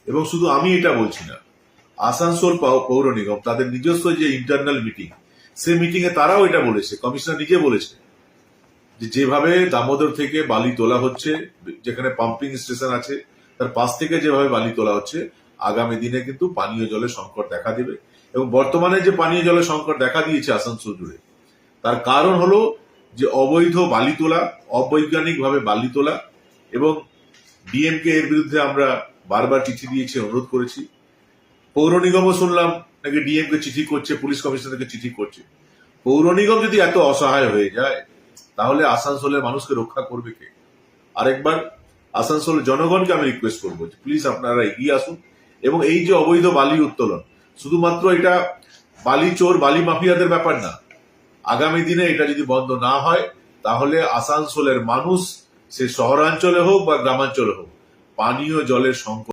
এবং শুধু আমি এটা বলছি না, আসানসোল পৌর নিগম তাদের নিজস্ব যে ইন্টারনাল মিটিং, সেই মিটিং এ তারাও এটা বলেছে, কমিশনার নিজে বলেছে যে যেভাবে দামোদর থেকে বালি তোলা হচ্ছে, যেখানে পাম্পিং স্টেশন আছে তার পাশ থেকে যেভাবে বালি তোলা হচ্ছে, আগামী দিনে কিন্তু পানীয় জলের সংকট দেখা দেবে। এবং বর্তমানে যে পানীয় জলের সংকট দেখা দিয়েছে আসানসোল জুড়ে, তার কারণ হলো যে অবৈধ বালি তোলা, অবৈজ্ঞানিক ভাবে বালি তোলা। এবং ডিএমকে এর বিরুদ্ধে আমরা বারবার চিঠি দিয়েছি, অনুরোধ করেছি। পৌর নিগমও শুনলাম নাকি ডিএমকে চিঠি করছে, পুলিশ কমিশনারকে চিঠি করছে। পৌর নিগম যদি এত অসহায় হয়ে যায়, তাহলে আসানসোলের মানুষকে রক্ষা করবে কে? আরেকবার আসানসোলের জনগণকে আমি রিকোয়েস্ট করবো যে প্লিজ আপনারা এগিয়ে আসুন। এবং এই যে অবৈধ বালি উত্তোলন, শুধুমাত্র এটা বালি চোর, বালি মাফিয়াদের ব্যাপার না। আগামী দিনে এটা যদি বন্ধ না হয়, তাহলে আসানসোলের মানুষ, সে শহরাঞ্চলে হোক বা গ্রামাঞ্চলে হোক, পানীয় জলের সংকট